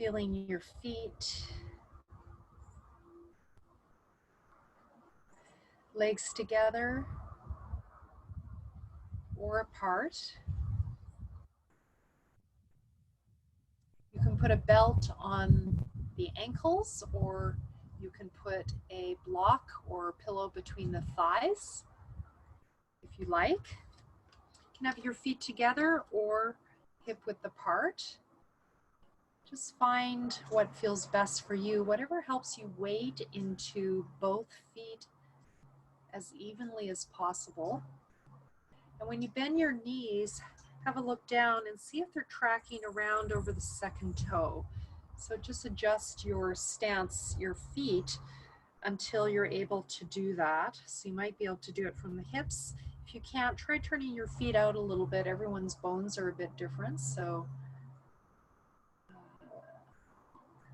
Feeling your feet, legs together or apart. You can put a belt on the ankles, or you can put a block or pillow between the thighs if you like. You can have your feet together or hip width apart. Just find what feels best for you, whatever helps you wade into both feet as evenly as possible. And when you bend your knees, have a look down and see if they're tracking around over the second toe. So just adjust your stance, your feet, until you're able to do that. So you might be able to do it from the hips. If you can't, try turning your feet out a little bit. Everyone's bones are a bit different, so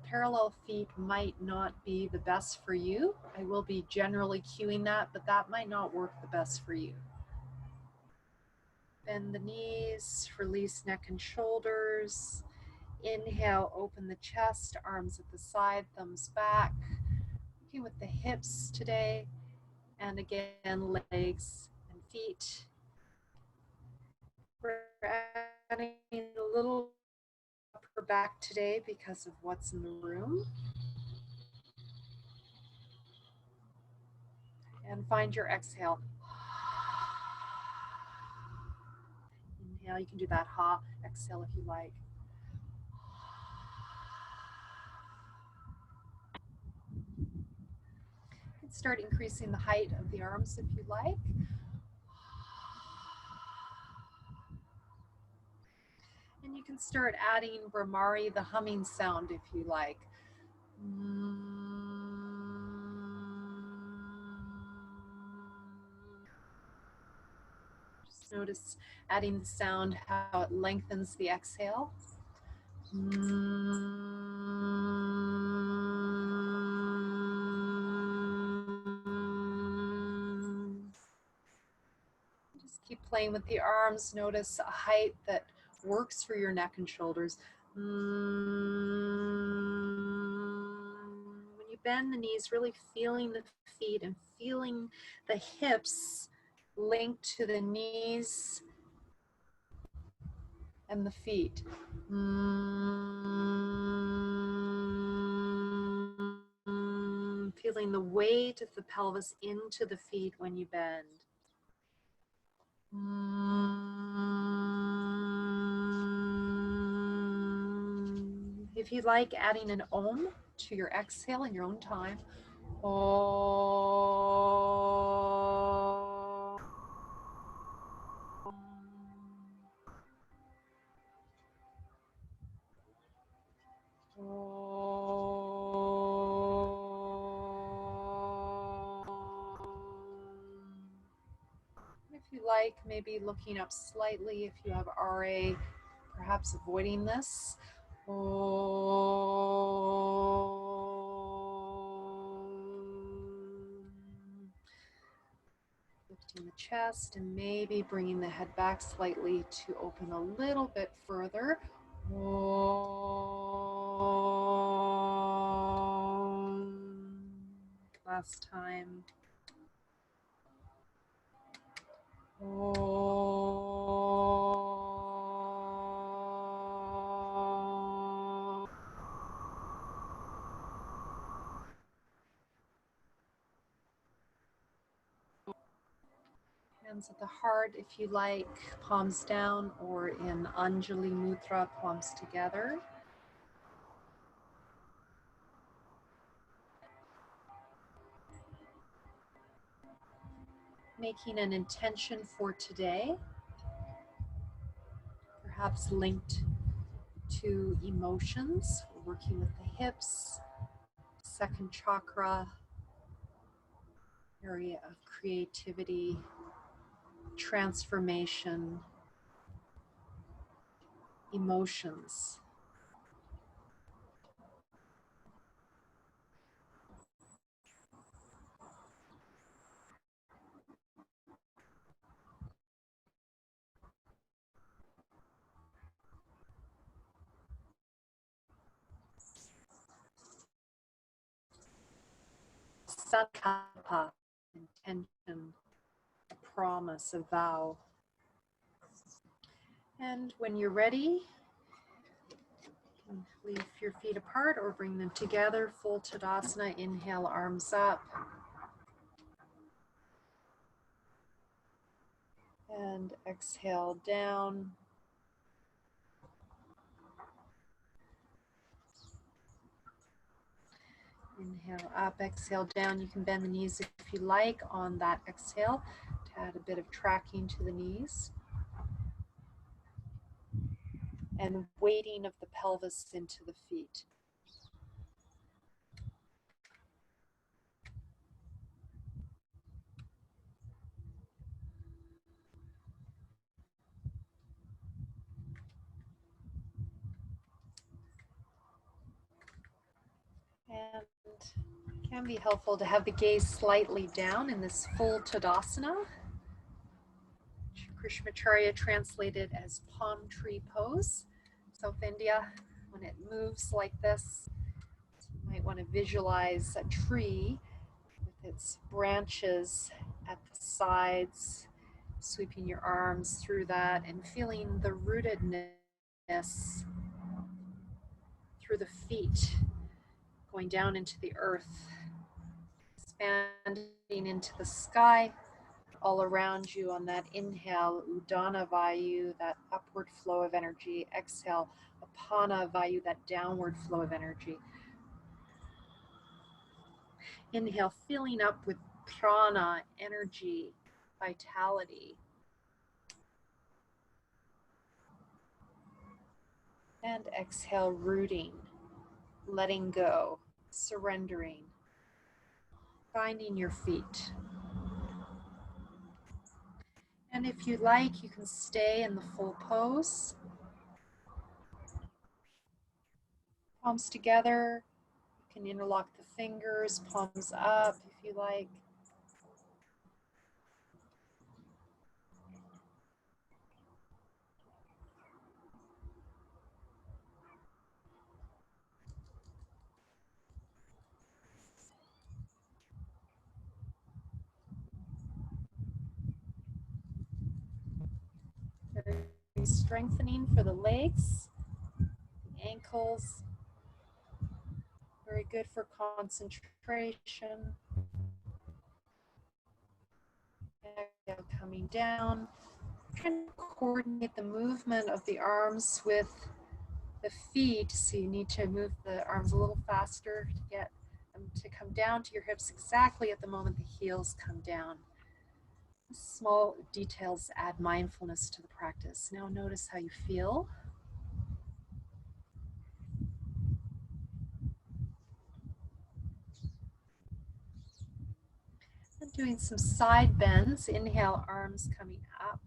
parallel feet might not be the best for you. I will be generally cueing that, but that might not work the best for you. Bend the knees, release neck and shoulders. Inhale, open the chest, arms at the side, thumbs back. Working with the hips today, and again, legs and feet. We're adding a little upper back today because of what's in the room. And find your exhale. Inhale, you can do that ha. Exhale if you like. You can start increasing the height of the arms if you like. And you can start adding Brahmari, the humming sound, if you like. Just notice adding the sound, how it lengthens the exhale. Just keep playing with the arms. Notice a height that works for your neck and shoulders. When you bend the knees, really feeling the feet and feeling the hips linked to the knees and the feet. Feeling the weight of the pelvis into the feet when you bend. If you like, adding an om to your exhale in your own time. Om. If you like, maybe looking up slightly if you have RA, perhaps avoiding this. Lifting the chest and maybe bringing the head back slightly to open a little bit further. Last time. Hands at the heart if you like, palms down, or in Anjali Mudra, palms together. Making an intention for today, perhaps linked to emotions. We're working with the hips, second chakra, area of creativity, transformation, emotions. Sankalpa, intention, a promise, a vow. And when you're ready, you can leave your feet apart or bring them together. Full Tadasana. Inhale, arms up. And exhale down. Inhale up, exhale down. You can bend the knees if you like on that exhale to add a bit of tracking to the knees. And weighting of the pelvis into the feet. And it can be helpful to have the gaze slightly down in this full Tadasana, which Krishnamacharya translated as palm tree pose. South India, when it moves like this, you might want to visualize a tree with its branches at the sides, sweeping your arms through that and feeling the rootedness through the feet, going down into the earth, expanding into the sky, all around you on that inhale, Udana Vayu, that upward flow of energy. Exhale, Apana Vayu, that downward flow of energy. Inhale, filling up with prana, energy, vitality. And exhale, rooting, letting go, surrendering, finding your feet. And if you like, you can stay in the full pose. Palms together. You can interlock the fingers, palms up if you like. Very strengthening for the legs, the ankles. Very good for concentration. Exhale, coming down. Trying to coordinate the movement of the arms with the feet. So you need to move the arms a little faster to get them to come down to your hips exactly at the moment the heels come down. Small details add mindfulness to the practice. Now notice how you feel. And doing some side bends. Inhale, arms coming up.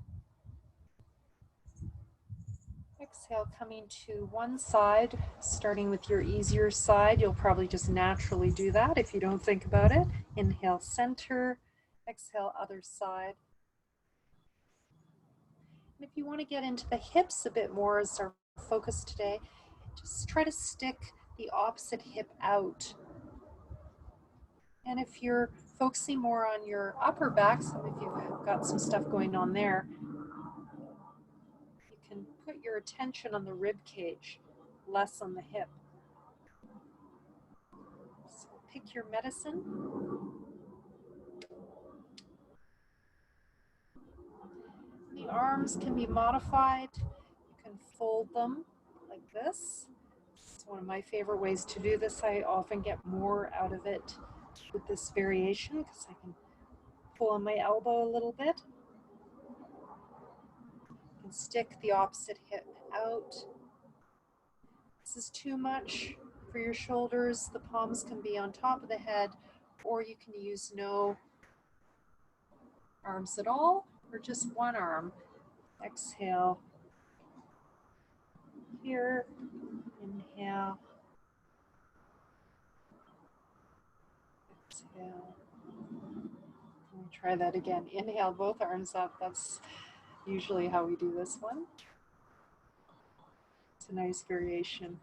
Exhale, coming to one side, starting with your easier side. You'll probably just naturally do that if you don't think about it. Inhale, center. Exhale, other side. And if you want to get into the hips a bit more as our focus today, just try to stick the opposite hip out. And if you're focusing more on your upper back, so if you've got some stuff going on there, you can put your attention on the rib cage, less on the hip. So pick your medicine. The arms can be modified. You can fold them like this. It's one of my favorite ways to do this. I often get more out of it with this variation because I can pull on my elbow a little bit. You can stick the opposite hip out. This is too much for your shoulders. The palms can be on top of the head, or you can use no arms at all, or just one arm. Exhale here, inhale, exhale. Let me try that again. Inhale, both arms up. That's usually how we do this one. It's a nice variation.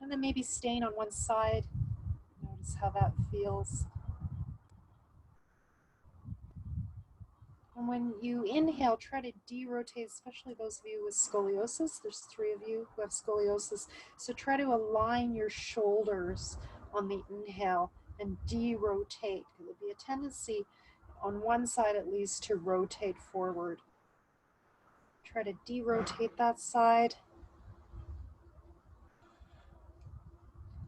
And then maybe staying on one side. Notice how that feels. And when you inhale, try to de-rotate, especially those of you with scoliosis. There's 3 of you who have scoliosis. So try to align your shoulders on the inhale and de-rotate. There'll be a tendency on one side at least to rotate forward. Try to de-rotate that side.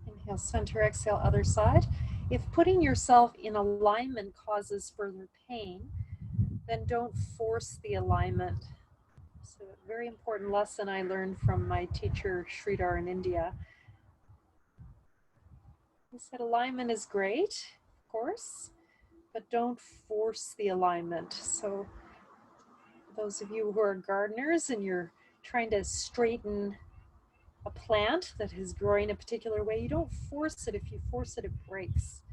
Inhale, center, exhale, other side. If putting yourself in alignment causes further pain, then don't force the alignment. So a very important lesson I learned from my teacher Sridhar in India. He said alignment is great, of course, but don't force the alignment. So those of you who are gardeners and you're trying to straighten a plant that is growing a particular way, you don't force it. If you force it, it breaks.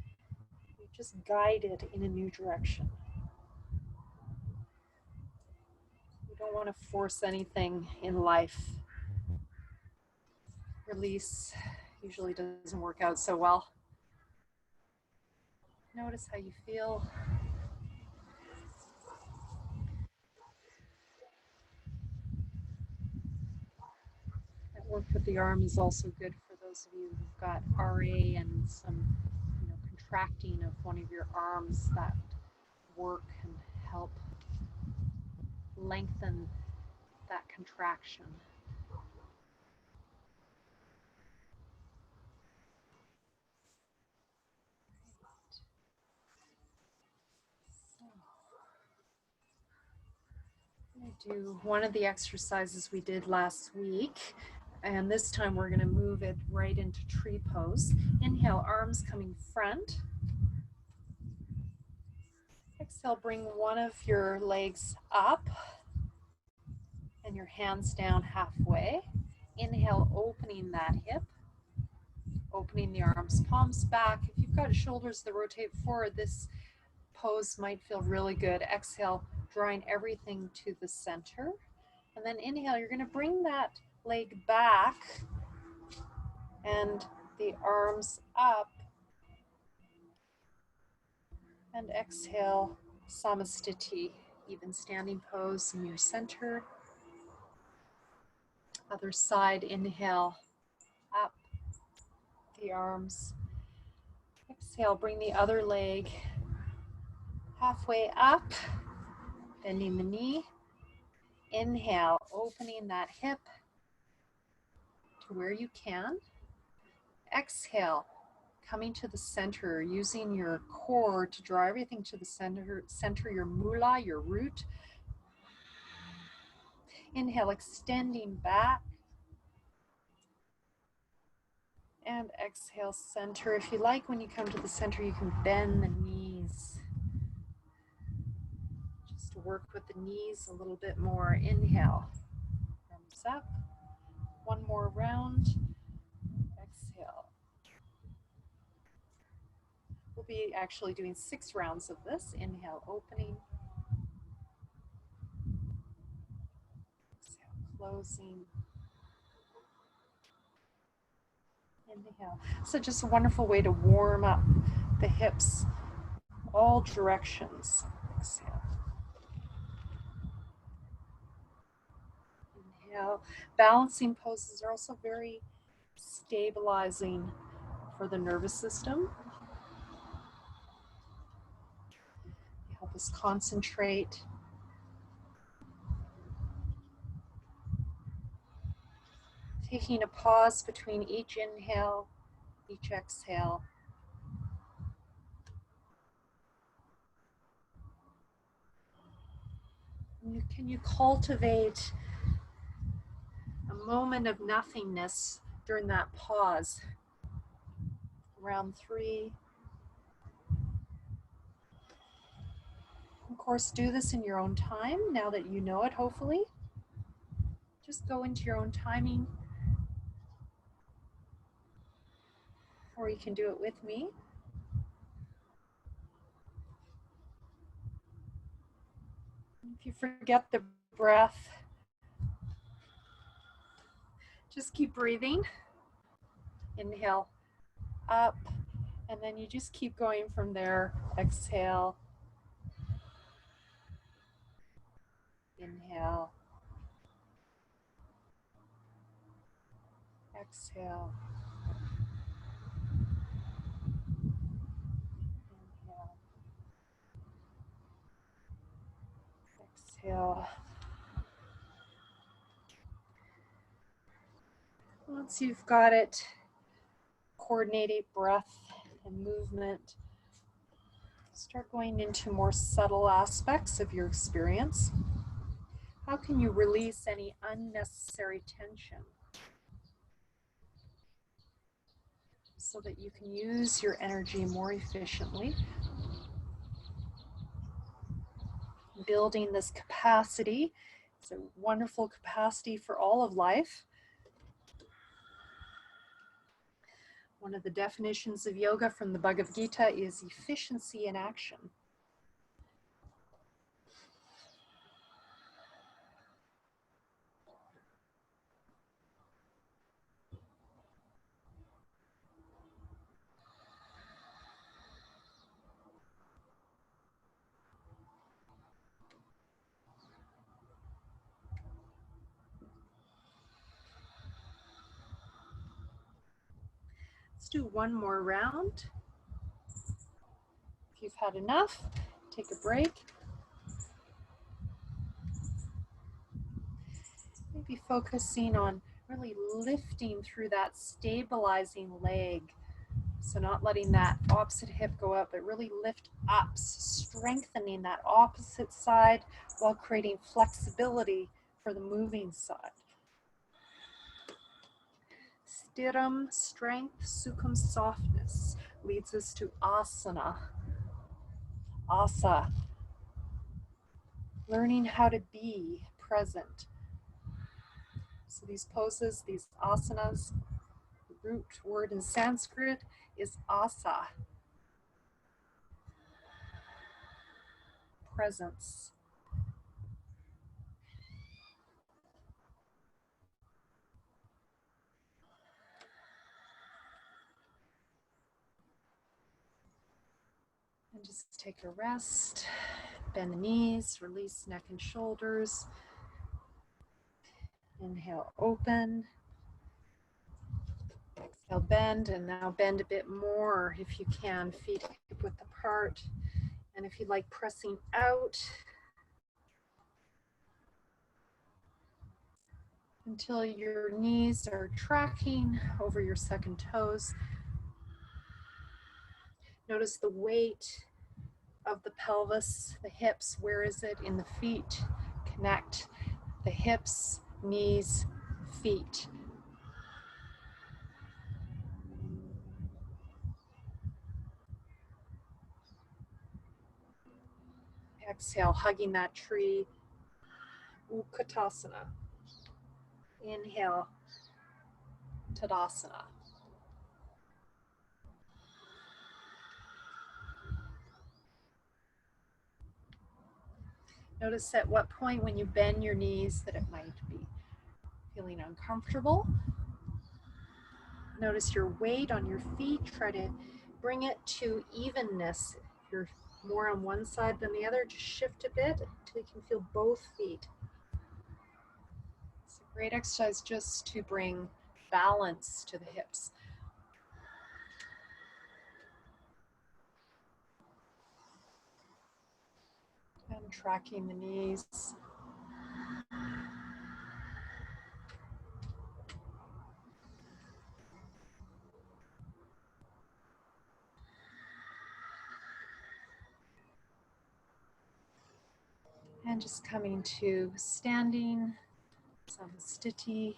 You just guide it in a new direction. You don't want to force anything in life. Release usually doesn't work out so well. Notice how you feel. That work with the arm is also good for those of you who've got RA and some contracting of one of your arms. That work can help lengthen that contraction. I'm going to do one of the exercises we did last week, and this time we're going to move it right into tree pose. Inhale, arms coming front. Exhale, bring one of your legs up and your hands down halfway. Inhale, opening that hip, opening the arms, palms back. If you've got shoulders that rotate forward, this pose might feel really good. Exhale, drawing everything to the center. And then inhale, you're going to bring that leg back and the arms up. And exhale, samastiti, even standing pose in your center. Other side, inhale, up the arms. Exhale, bring the other leg halfway up, bending the knee. Inhale, opening that hip to where you can. Exhale, coming to the center, using your core to draw everything to the center, your mula, your root. Inhale, extending back. And exhale, center. If you like, when you come to the center, you can bend the knees. Just work with the knees a little bit more. Inhale, arms up. One more round. Exhale. We'll be actually doing 6 rounds of this. Inhale, opening. Exhale, closing. Inhale. So just a wonderful way to warm up the hips, all directions. Exhale. Inhale. Balancing poses are also very stabilizing for the nervous system. They help us concentrate. Taking a pause between each inhale, each exhale. Can you cultivate a moment of nothingness during that pause? Round 3. Of course, do this in your own time now that you know it, hopefully. Just go into your own timing, or you can do it with me. If you forget the breath, just keep breathing. Inhale, up, and then you just keep going from there. Exhale. Inhale. Exhale. Inhale. Exhale. Once you've got it, coordinated breath and movement, start going into more subtle aspects of your experience. How can you release any unnecessary tension so that you can use your energy more efficiently? Building this capacity. It's a wonderful capacity for all of life. One of the definitions of yoga from the Bhagavad Gita is efficiency in action. Let's do one more round. If you've had enough, take a break. Maybe focusing on really lifting through that stabilizing leg. So not letting that opposite hip go up, but really lift up, strengthening that opposite side while creating flexibility for the moving side. Stiram, strength, sukham, softness, leads us to asana. Asa, learning how to be present. So these poses, these asanas, the root word in Sanskrit is asa, presence. And just take a rest, bend the knees, release neck and shoulders. Inhale, open. Exhale, bend, and now bend a bit more if you can, feet hip width apart. And if you like, pressing out until your knees are tracking over your second toes. Notice the weight of the pelvis, the hips. Where is it in the feet? Connect the hips, knees, feet. Exhale, hugging that tree. Utkatasana. Inhale, Tadasana. Notice at what point when you bend your knees that it might be feeling uncomfortable. Notice your weight on your feet. Try to bring it to evenness. If you're more on one side than the other, just shift a bit until you can feel both feet. It's a great exercise just to bring balance to the hips. And tracking the knees. And just coming to standing, samastiti.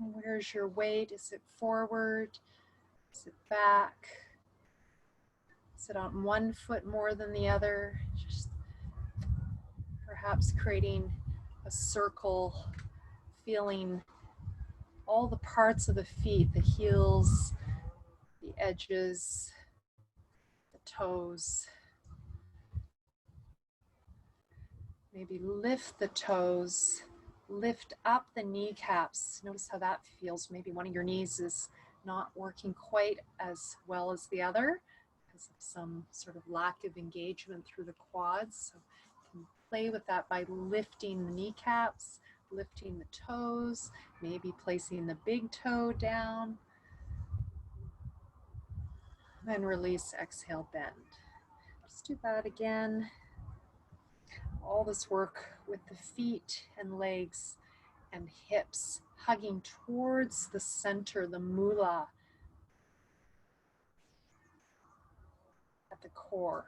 And where's your weight? Is it forward? Is it back? Is it on one foot more than the other? Just perhaps creating a circle, feeling all the parts of the feet, the heels, the edges, the toes. Maybe lift the toes, lift up the kneecaps. Notice how that feels. Maybe one of your knees is not working quite as well as the other because of some sort of lack of engagement through the quads. So you can play with that by lifting the kneecaps, lifting the toes, maybe placing the big toe down. Then release, exhale, bend. Just do that again. All this work with the feet and legs and hips, hugging towards the center, the moolah at the core.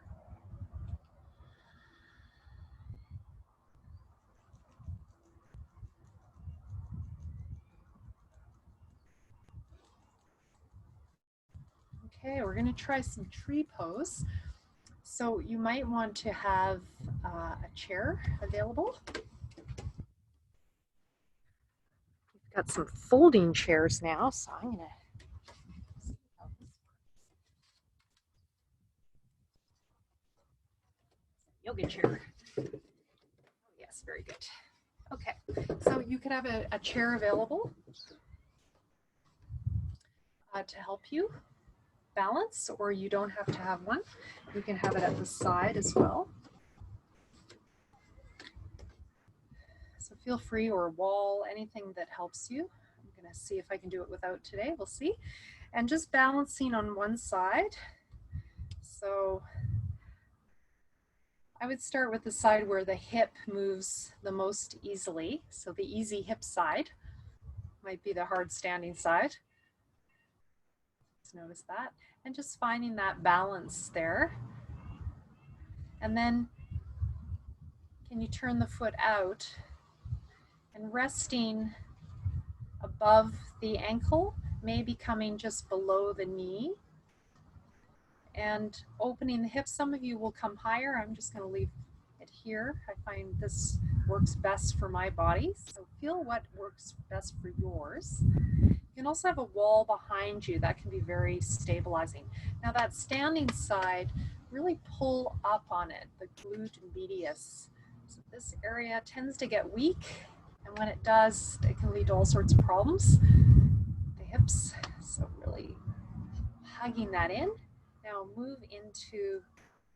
Okay, we're going to try some tree pose. So you might want to have a chair available. We've got some folding chairs now, so I'm going to yoga chair. Oh, yes, very good. Okay, so you could have a chair available to help you balance, or you don't have to have one. You can have it at the side as well. So feel free, or a wall, anything that helps you. I'm going to see if I can do it without today. We'll see. And just balancing on one side. So I would start with the side where the hip moves the most easily. So the easy hip side might be the hard standing side. Let's notice that. And just finding that balance there. And then can you turn the foot out and resting above the ankle, maybe coming just below the knee, and opening the hips. Some of you will come higher. I'm just going to leave it here. I find this works best for my body. So feel what works best for yours. You can also have a wall behind you. That can be very stabilizing. Now that standing side, really pull up on it, the glute medius. So this area tends to get weak, and when it does, it can lead to all sorts of problems. The hips, so really hugging that in. Now move into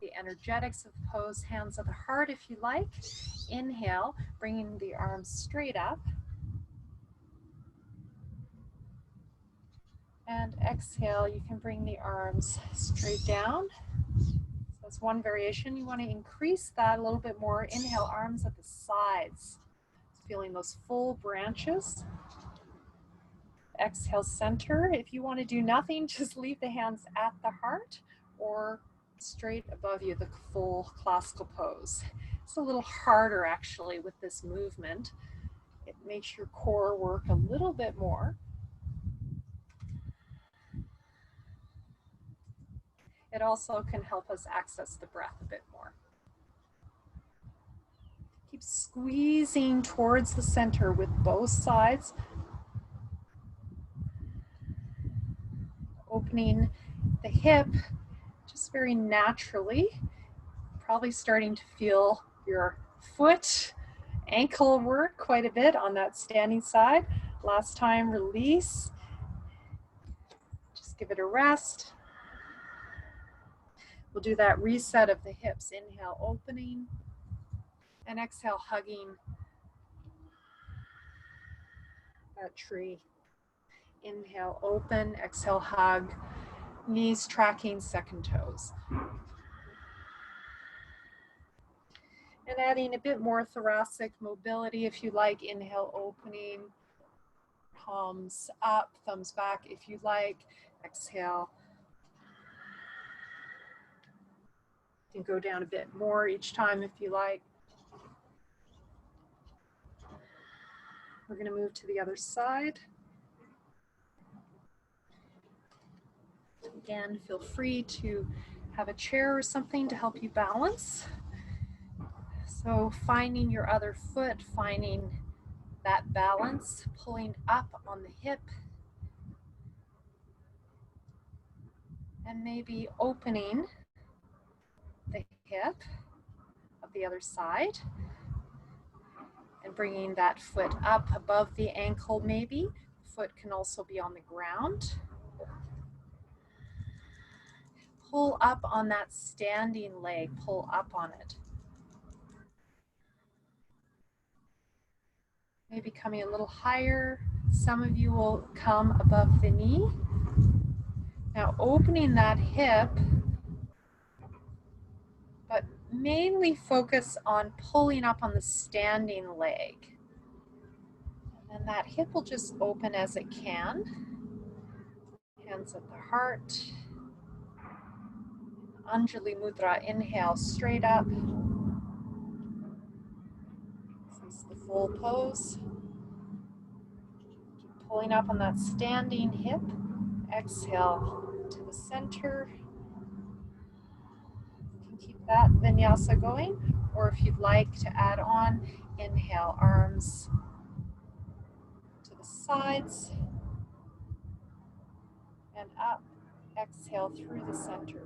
the energetics of the pose, hands at the heart if you like. Inhale, bringing the arms straight up. And exhale, you can bring the arms straight down. So that's one variation. You want to increase that a little bit more. Inhale, arms at the sides. Feeling those full branches. Exhale, center. If you want to do nothing, just leave the hands at the heart or straight above you, the full classical pose. It's a little harder actually with this movement. It makes your core work a little bit more. It also can help us access the breath a bit more. Keep squeezing towards the center with both sides. Opening the hip just very naturally. Probably starting to feel your foot, ankle work quite a bit on that standing side. Last time, release. Just give it a rest. We'll do that reset of the hips. Inhale, opening, and exhale, hugging that tree. Inhale, open, exhale, hug, knees tracking second toes. And adding a bit more thoracic mobility if you like. Inhale, opening, palms up, thumbs back if you like. Exhale. You can go down a bit more each time if you like. We're going to move to the other side. Again, feel free to have a chair or something to help you balance. So finding your other foot, finding that balance, pulling up on the hip, and maybe opening the hip of the other side. And bringing that foot up above the ankle maybe. The foot can also be on the ground. Pull up on that standing leg, pull up on it. Maybe coming a little higher. Some of you will come above the knee. Now opening that hip, but mainly focus on pulling up on the standing leg. And then that hip will just open as it can. Hands at the heart. Anjali Mudra, inhale straight up. This is the full pose. Keep pulling up on that standing hip. Exhale to the center. You can keep that vinyasa going, or if you'd like to add on, inhale, arms to the sides and up. Exhale through the center.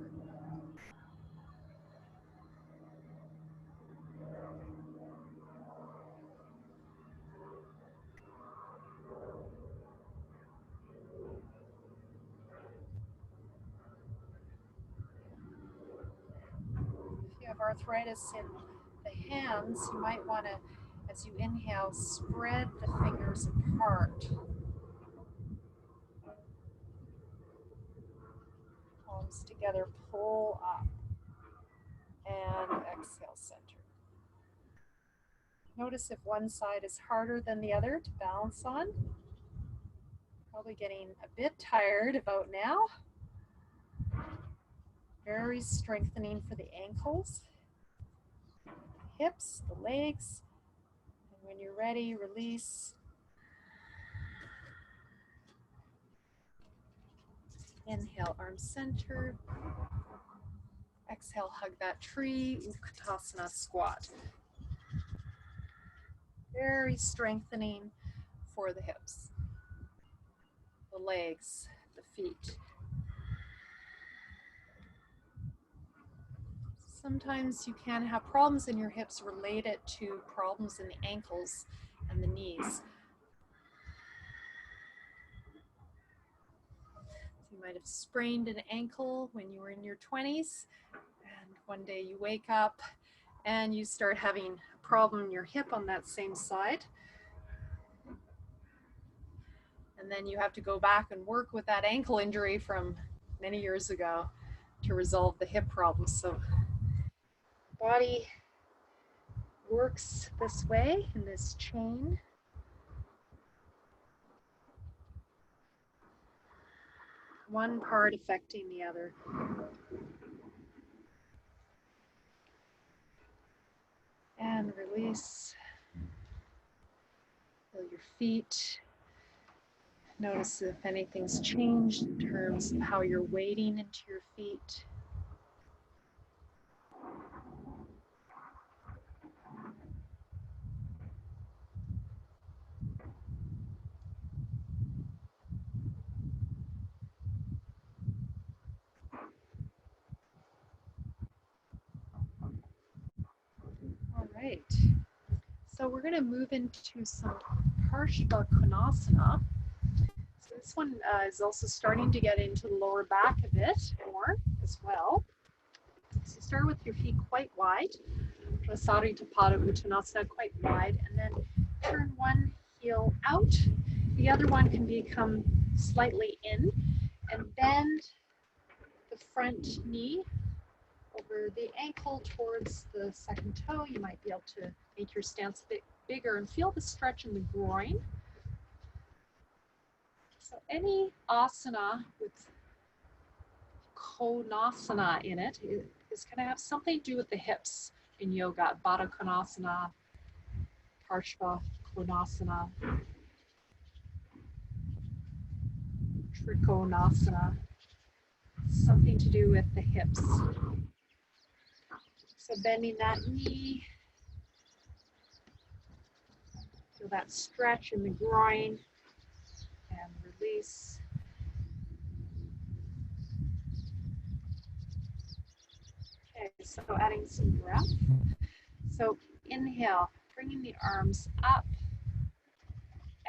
If you have arthritis in the hands, you might want to, as you inhale, spread the fingers apart. Palms together, pull up, and exhale, center. Notice if one side is harder than the other to balance on. Probably getting a bit tired about now. Very strengthening for the ankles, hips, the legs. And when you're ready, release. Inhale, arms centered. Exhale, hug that tree, Utkatasana squat. Very strengthening for the hips, the legs, the feet. Sometimes you can have problems in your hips related to problems in the ankles and the knees. You might have sprained an ankle when you were in your 20s, and one day you wake up and you start having a problem in your hip on that same side. And then you have to go back and work with that ankle injury from many years ago to resolve the hip problem. So body works this way in this chain. One part affecting the other. And release. Feel your feet. Notice if anything's changed in terms of how you're wading into your feet. All right. So we're going to move into some Parshva So this one is also starting to get into the lower back a bit more as well. So start with your feet quite wide, Prasarita Pada Uttanasana, quite wide, and then turn one heel out. The other one can become slightly in, and bend the front knee over the ankle towards the second toe. You might be able to make your stance a bit bigger and feel the stretch in the groin. So any asana with konasana in it is going to have something to do with the hips in yoga. Baddha Konasana, Parshva Konasana, Trikonasana, something to do with the hips. So bending that knee, feel that stretch in the groin, and release. Okay, so adding some breath. So inhale, bringing the arms up.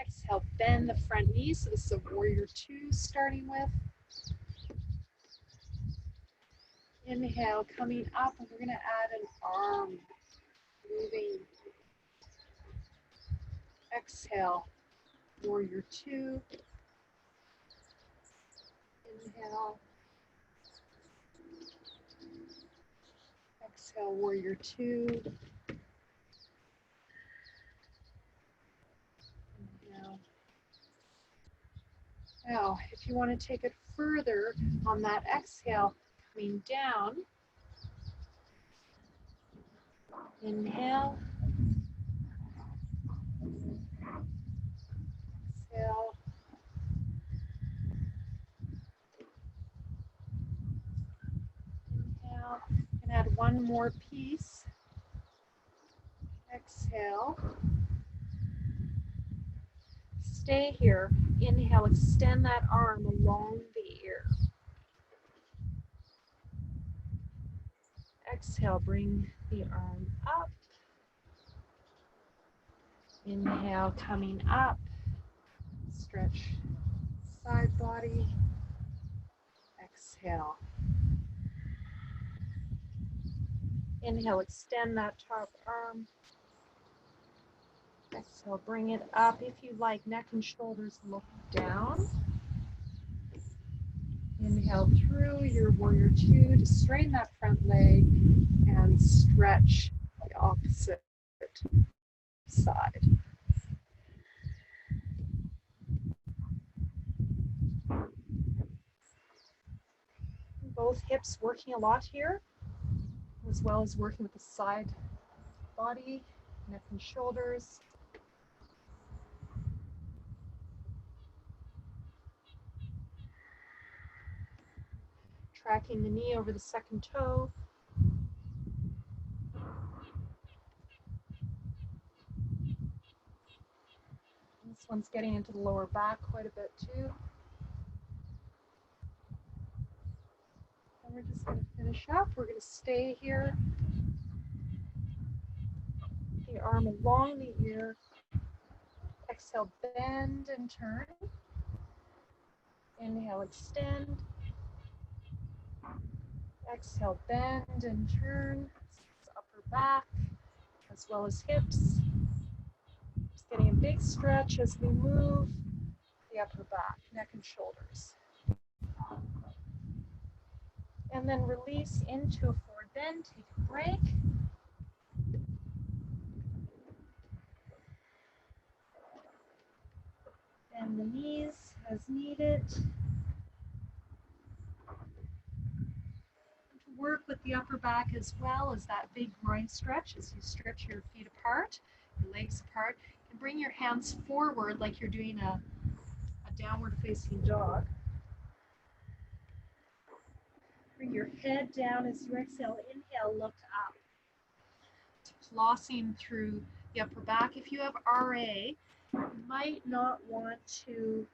Exhale, bend the front knee. So this is a warrior two starting with. Inhale, coming up, and we're going to add an arm, moving. Exhale, warrior two. Inhale. Exhale, warrior two. Inhale. Now, if you want to take it further on that exhale, coming down. Inhale. Exhale. Inhale. And add one more piece. Exhale. Stay here. Inhale, extend that arm along the ear. Exhale, bring the arm up. Inhale, coming up. Stretch side body. Exhale. Inhale, extend that top arm. Exhale, bring it up. If you like, neck and shoulders look down. Inhale through your warrior two to straighten that front leg and stretch the opposite side. Both hips working a lot here, as well as working with the side body, neck and shoulders. Tracking the knee over the second toe. This one's getting into the lower back quite a bit too. And we're just going to finish up. We're going to stay here. The arm along the ear. Exhale, bend and turn. Inhale, extend. Exhale, bend and turn. Upper back as well as hips. Just getting a big stretch as we move the upper back, neck and shoulders. And then release into a forward bend. Take a break. Bend the knees as needed. Work with the upper back as well as that big groin stretch as you stretch your feet apart, your legs apart. You can bring your hands forward like you're doing a downward facing dog. Bring your head down as you exhale. Inhale, look up. Flossing through the upper back. If you have RA, you might not want to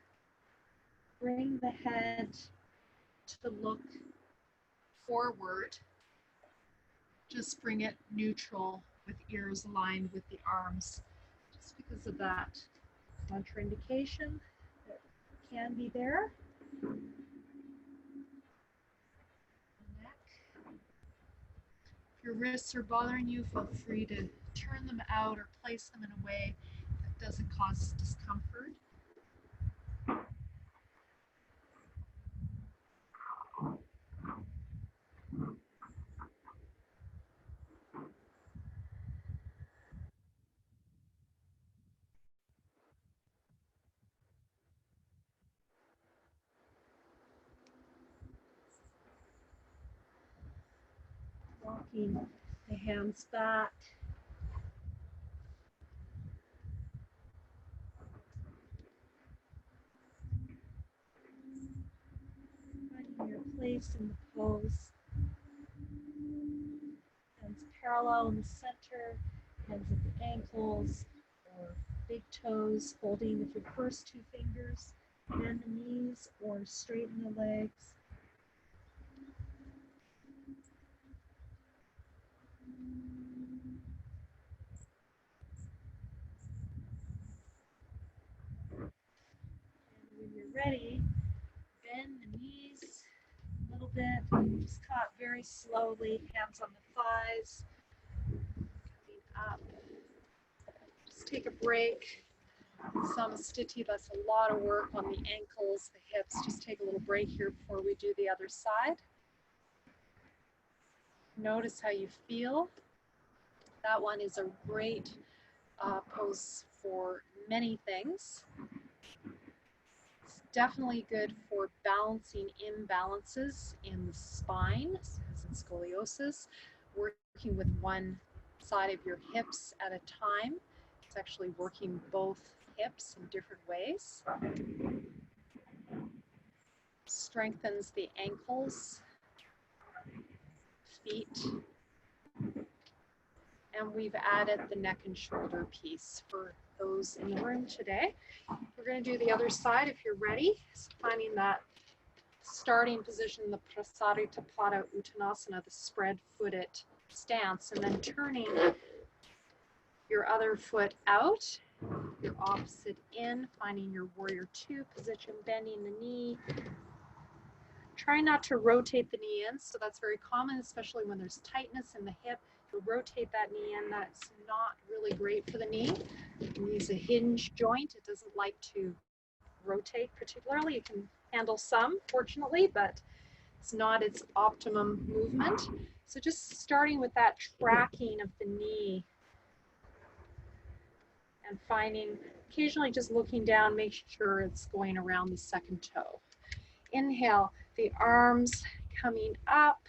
bring the head to look forward. Just bring it neutral with ears aligned with the arms, just because of that contraindication that can be there. Neck. If your wrists are bothering you, feel free to turn them out or place them in a way that doesn't cause discomfort. Walking the hands back. Finding your place in the pose. Hands parallel in the center, hands at the ankles or big toes, holding with your first two fingers. Bend the knees or straighten the legs. ready, bend the knees a little bit, just cut very slowly, hands on the thighs, coming up. Just take a break. Sama-stiti, that's a lot of work on the ankles, the hips. Just take a little break here before we do the other side. Notice how you feel. That one is a great pose for many things. It's definitely good for balancing imbalances in the spine, as in scoliosis, working with one side of your hips at a time. It's actually working both hips in different ways. Strengthens the ankles, feet, and we've added the neck and shoulder piece for those in the room today. We're going to do the other side if you're ready. So finding that starting position, the Prasarita Pada Uttanasana, the spread-footed stance, and then turning your other foot out, your opposite in, finding your warrior two position, bending the knee. Try not to rotate the knee in, so that's very common, especially when there's tightness in the hip. To rotate that knee in, that's not really great for the knee. The knee's a hinge joint. It doesn't like to rotate particularly. You can handle some, fortunately, but it's not its optimum movement. So just starting with that tracking of the knee and finding, occasionally just looking down, make sure it's going around the second toe. Inhale, the arms coming up,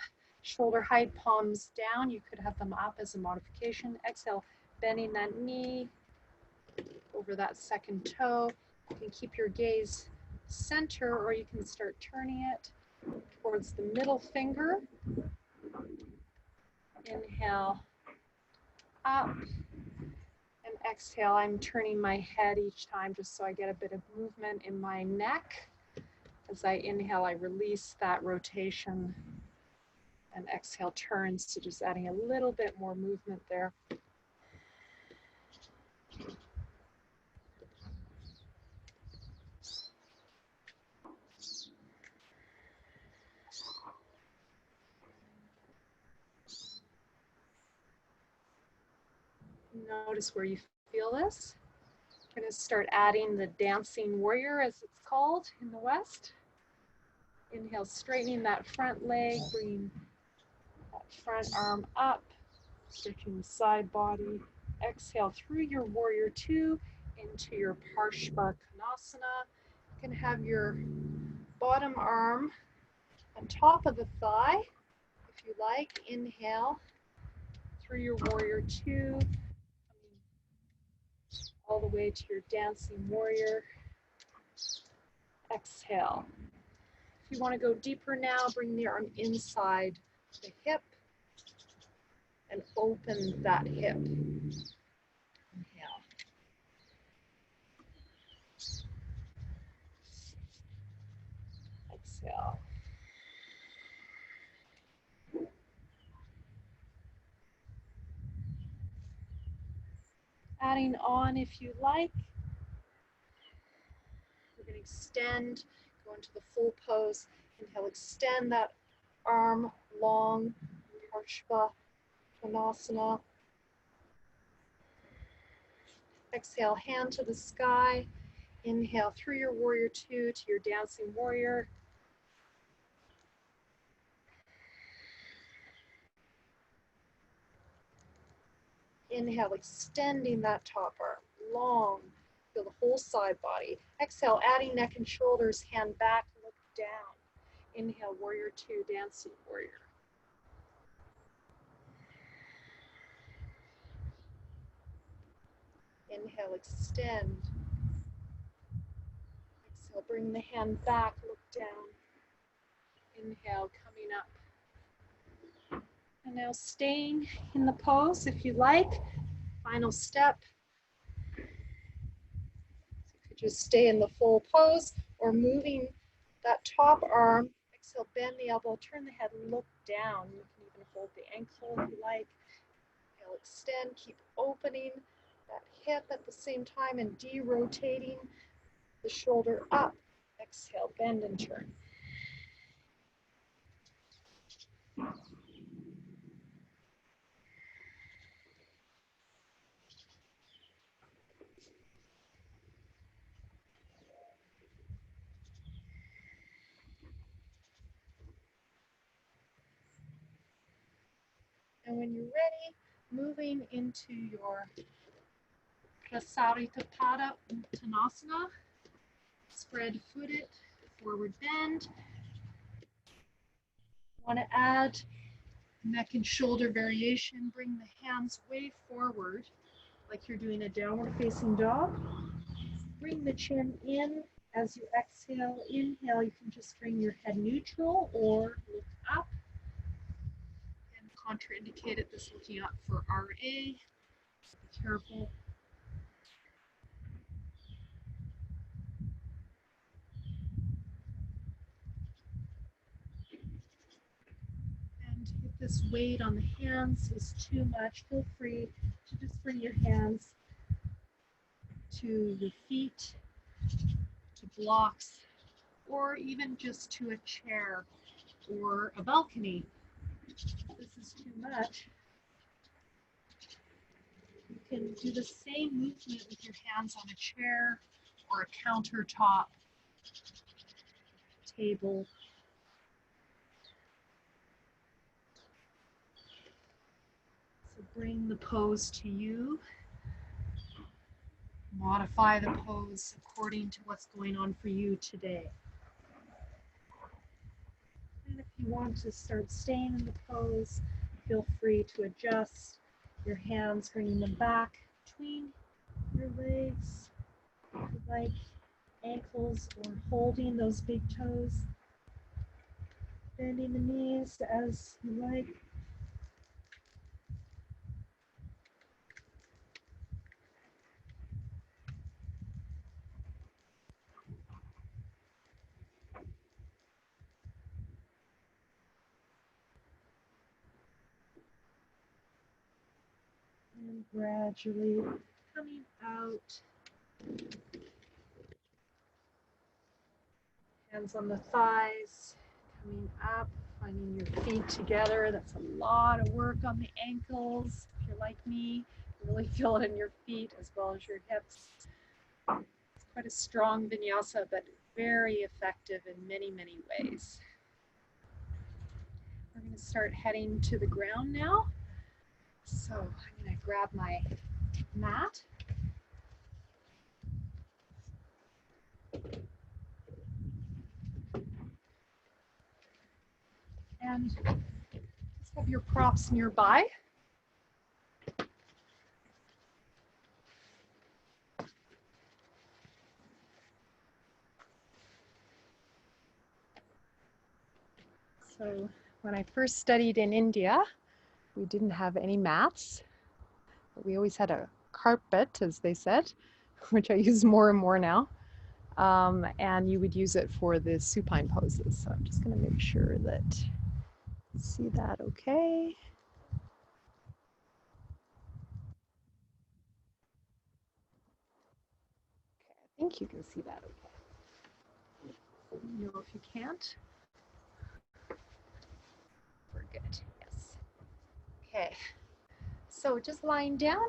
shoulder height, palms down. You could have them up as a modification. Exhale, bending that knee over that second toe. You can keep your gaze center, or you can start turning it towards the middle finger. Inhale, up, and exhale. I'm turning my head each time just so I get a bit of movement in my neck. As I inhale, I release that rotation, and exhale turns to just adding a little bit more movement there. Notice where you feel this. I'm going to start adding the dancing warrior, as it's called in the West. Inhale, straightening that front leg, bringing that front arm up, stretching the side body. Exhale through your warrior two into your Parshva Konasana. You can have your bottom arm on top of the thigh, if you like. Inhale through your warrior two, all the way to your dancing warrior. Exhale. If you want to go deeper now, bring the arm inside the hip and open that hip. Inhale. Exhale. Adding on if you like. We're going to extend, go into the full pose. Inhale, extend that arm long, Parshva Konasana. Exhale, hand to the sky. Inhale through your warrior two to your dancing warrior. Inhale, extending that top arm, long. Feel the whole side body. Exhale, adding neck and shoulders, hand back, look down. Inhale, warrior two, dancing warrior. Inhale, extend. Exhale, bring the hand back, look down. Inhale, coming up. And now staying in the pose if you like. Final step. So you could just stay in the full pose or moving that top arm. Exhale, bend the elbow, turn the head, look down. You can even hold the ankle if you like. Inhale, extend, keep opening that hip at the same time and de-rotating the shoulder up. Exhale, bend and turn. And when you're ready, moving into your Restorative Uttanasana, spread footed, forward bend. Want to add neck and shoulder variation, bring the hands way forward like you're doing a downward facing dog. Bring the chin in as you exhale. Inhale, you can just bring your head neutral or look up. And contraindicated this looking up for RA. Be careful. And if this weight on the hands is too much, feel free to just bring your hands to your feet, to blocks, or even just to a chair or a balcony. If this is too much, you can do the same movement with your hands on a chair or a countertop, table. So bring the pose to you. Modify the pose according to what's going on for you today. And if you want to start staying in the pose, feel free to adjust your hands, bringing them back between your legs, like ankles, or holding those big toes. Bending the knees as you like. And gradually coming out. Hands on the thighs, coming up, finding your feet together. That's a lot of work on the ankles. If you're like me, you really feel it in your feet as well as your hips. It's quite a strong vinyasa, but very effective in many, many ways. We're going to start heading to the ground now. So I'm going to grab my mat. And just have your props nearby. So when I first studied in India, we didn't have any mats. We always had a carpet, as they said, which I use more and more now. And you would use it for the supine poses. So I'm just going to make sure that you see that okay. Okay, I think you can see that okay. Let me know if you can't. We're good, yes. Okay, so just lying down.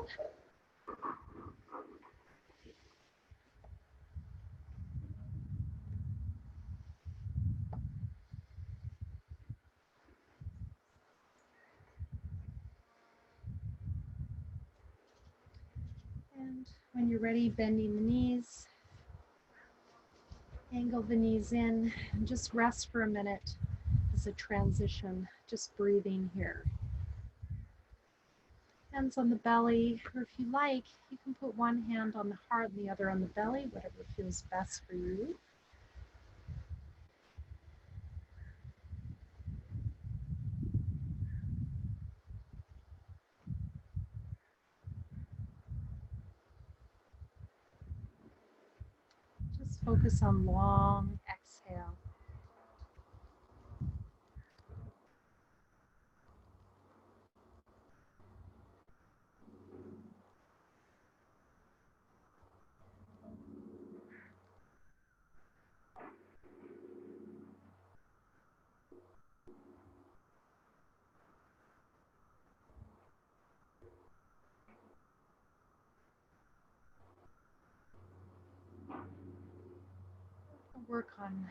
And when you're ready, bending the knees, angle the knees in, and just rest for a minute as a transition, just breathing here. Hands on the belly, or if you like, you can put one hand on the heart and the other on the belly, whatever feels best for you. Just focus on long exhale. on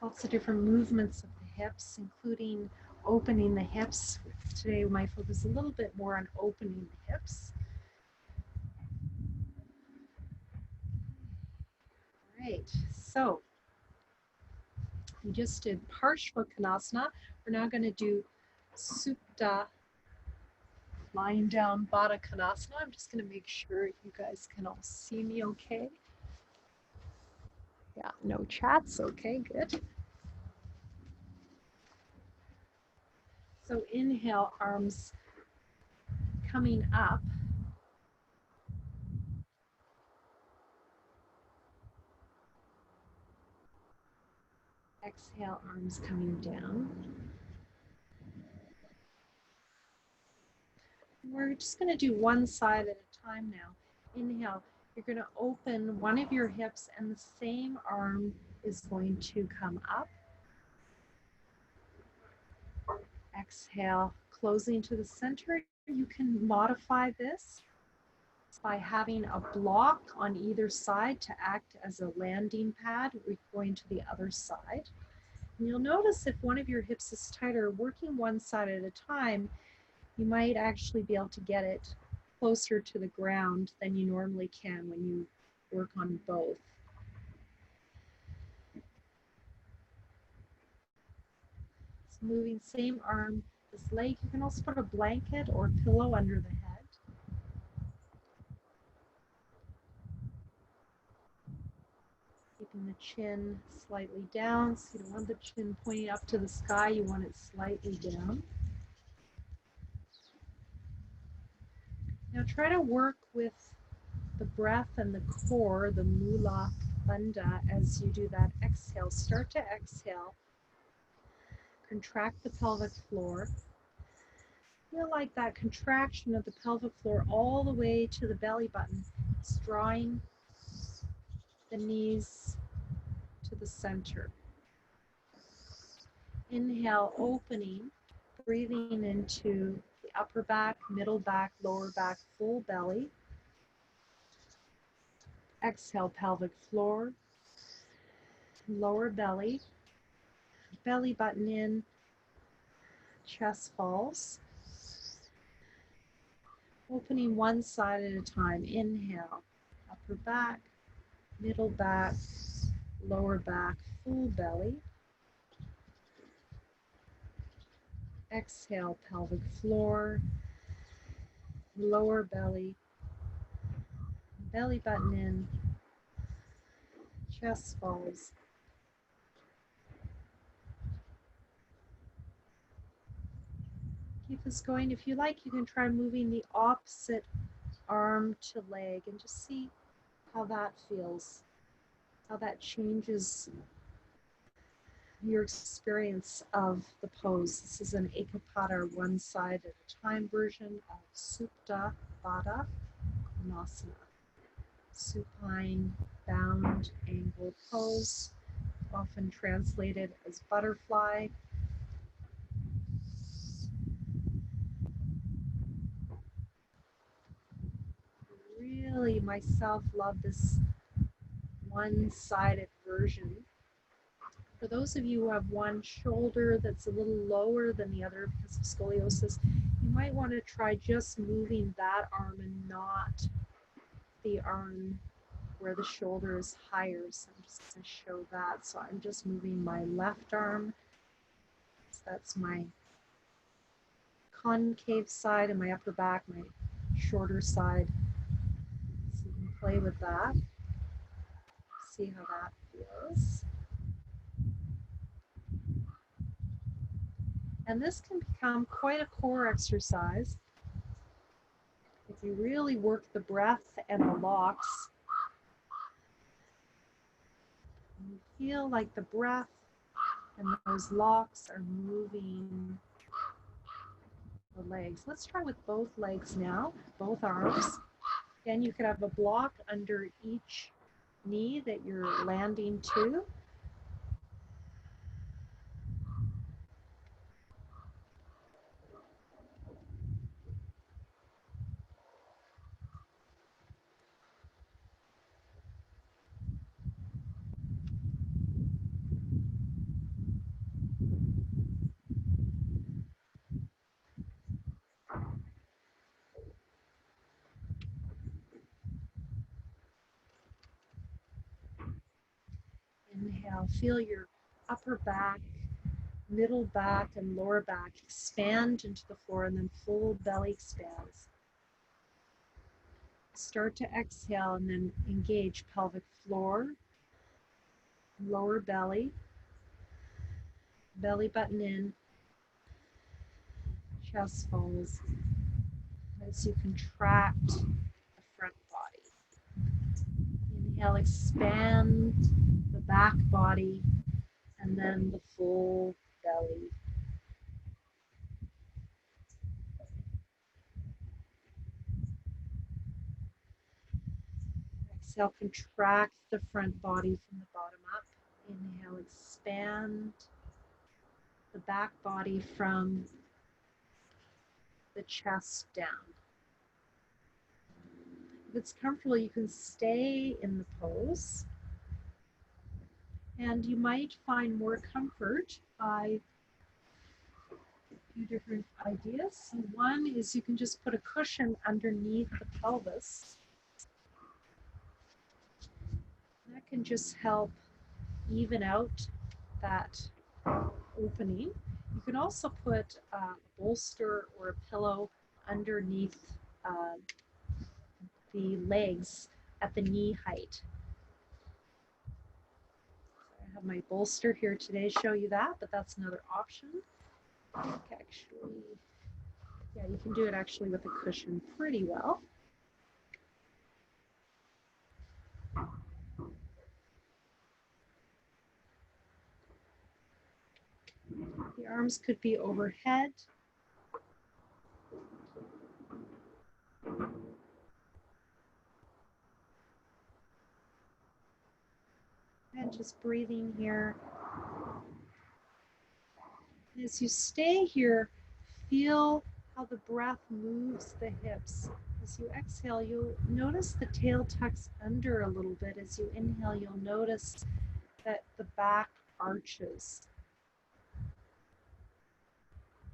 lots of different movements of the hips, including opening the hips. Today my focus is a little bit more on opening the hips. All right, so we just did Parshvakonasana. We're now going to do Supta, lying down Baddha Konasana. I'm just going to make sure you guys can all see me okay. Yeah, no chats. Okay, good. So inhale, arms coming up. Exhale, arms coming down. We're just going to do one side at a time now. Inhale, you're going to open one of your hips and the same arm is going to come up. Exhale, closing to the center. You can modify this by having a block on either side to act as a landing pad. We're going to the other side. And you'll notice if one of your hips is tighter, working one side at a time, you might actually be able to get it closer to the ground than you normally can when you work on both. So moving same arm, this leg. You can also put a blanket or a pillow under the head. Keeping the chin slightly down, so you don't want the chin pointing up to the sky, you want it slightly down. Now try to work with the breath and the core, the mula bandha, as you do that exhale. Start to exhale. Contract the pelvic floor. Feel like that contraction of the pelvic floor all the way to the belly button. It's drawing the knees to the center. Inhale, opening, breathing into the upper back, middle back, lower back, full belly. Exhale, pelvic floor, lower belly, belly button in, chest falls. Opening one side at a time. Inhale, upper back, middle back, lower back, full belly. Exhale, pelvic floor, lower belly, belly button in, chest falls. Keep this going. If you like, you can try moving the opposite arm to leg and just see how that feels, how that changes your experience of the pose. This is an Ekapada, one side at a time version of Supta Baddha Konasana. Supine, bound, angled pose, often translated as butterfly. Really, myself, love this one-sided version. For those of you who have one shoulder that's a little lower than the other because of scoliosis, you might want to try just moving that arm and not the arm where the shoulder is higher. So I'm just going to show that. So I'm just moving my left arm. So that's my concave side and my upper back, my shorter side. So you can play with that. See how that feels. And this can become quite a core exercise if you really work the breath and the locks. And you feel like the breath and those locks are moving the legs. Let's try with both legs now, both arms. Again, you could have a block under each knee that you're landing to. exhale, feel your upper back, middle back, and lower back expand into the floor, and then full belly expands. Start to exhale and then engage pelvic floor, lower belly, belly button in, chest falls as you contract the front body. Inhale, expand the back body, and then the full belly. Exhale, contract the front body from the bottom up. Inhale, expand the back body from the chest down. If it's comfortable, you can stay in the pose. And you might find more comfort by a few different ideas. So one is you can just put a cushion underneath the pelvis. That can just help even out that opening. You can also put a bolster or a pillow underneath the legs at the knee height. So I have my bolster here today to show you that, but that's another option. Actually, yeah, you can do it actually with a cushion pretty well. The arms could be overhead. And just breathing here. As you stay here, feel how the breath moves the hips. As you exhale, you'll notice the tail tucks under a little bit. As you inhale, you'll notice that the back arches.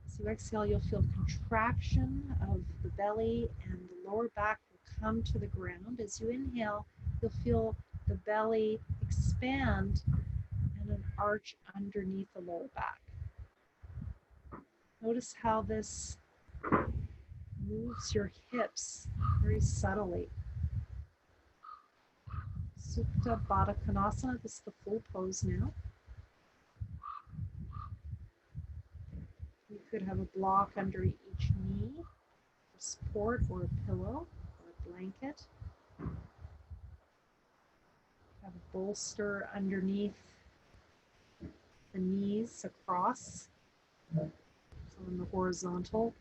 As you exhale, you'll feel contraction of the belly, and the lower back will come to the ground. As you inhale, you'll feel the belly expand and an arch underneath the lower back. Notice how this moves your hips very subtly. Supta Baddha Konasana, this is the full pose now. You could have a block under each knee for support, or a pillow, or a blanket. Have a bolster underneath the knees across, so in the horizontal.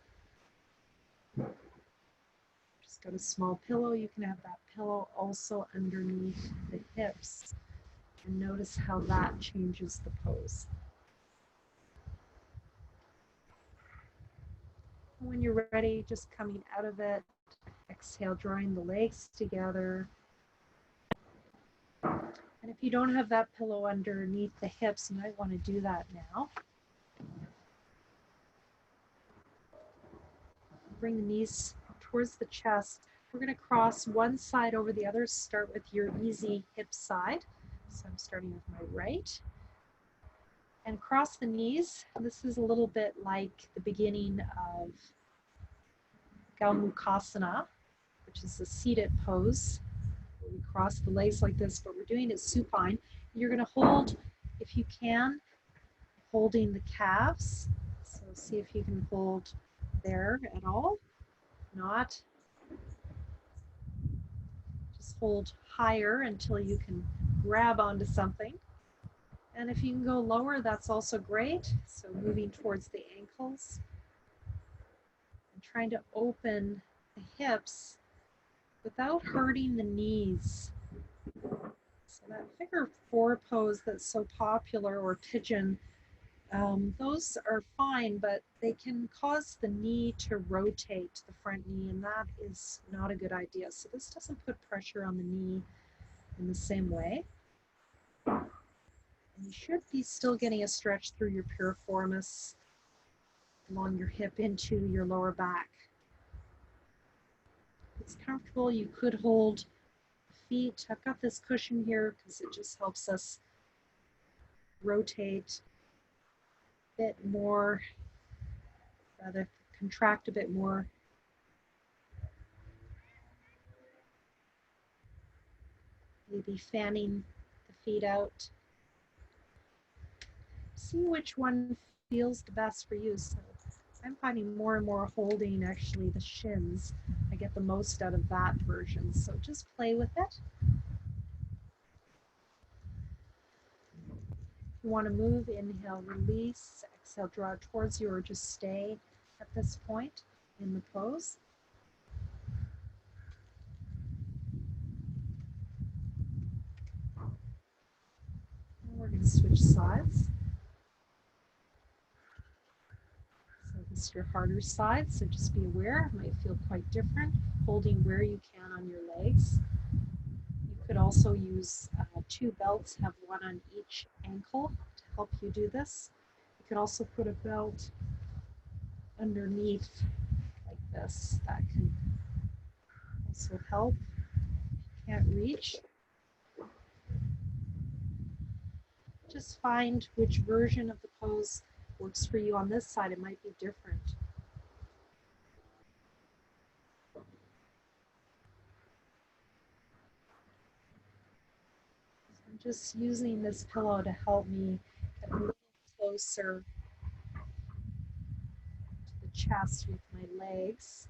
Just got a small pillow. You can have that pillow also underneath the hips, and notice how that changes the pose. When you're ready, just coming out of it, exhale, drawing the legs together. And if you don't have that pillow underneath the hips, you might want to do that now. Bring the knees towards the chest. We're going to cross one side over the other. Start with your easy hip side. So I'm starting with my right. And cross the knees. This is a little bit like the beginning of Gomukhasana, which is the seated pose. We cross the legs like this, but we're doing it supine. You're going to hold, if you can, holding the calves. So see if you can hold there at all. Not. Just hold higher until you can grab onto something. And if you can go lower, that's also great. So moving towards the ankles and trying to open the hips without hurting the knees. So that figure 4 pose that's so popular, or pigeon, those are fine, but they can cause the knee to rotate, the front knee, and that is not a good idea. So this doesn't put pressure on the knee in the same way. And you should be still getting a stretch through your piriformis, along your hip into your lower back. If it's comfortable, you could hold feet. I've got this cushion here because it just helps us rotate a bit more, rather contract a bit more. Maybe fanning the feet out. See which one feels the best for you. So I'm finding more and more holding actually the shins. I get the most out of that version. So just play with it. If you want to move, inhale, release, exhale, draw towards you, or just stay at this point in the pose. And we're going to switch sides. So this is your harder side, so just be aware, it might feel quite different, holding where you can on your legs. You could also use 2 belts, have one on each ankle to help you do this. You could also put a belt underneath like this. That can also help. Can't reach. Just find which version of the pose works for you. On this side, it might be different. I'm just using this pillow to help me get a little closer to the chest with my legs.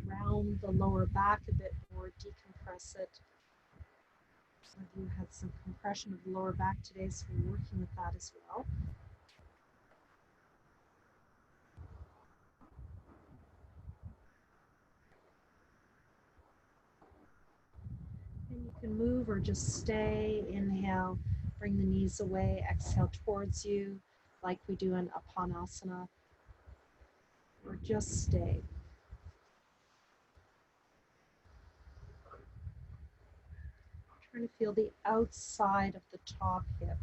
Round the lower back a bit more, decompress it. Some of you had some compression of the lower back today, so we're working with that as well. And you can move or just stay. Inhale, bring the knees away, exhale towards you, like we do in Apanasana, or just stay. Trying to feel the outside of the top hip,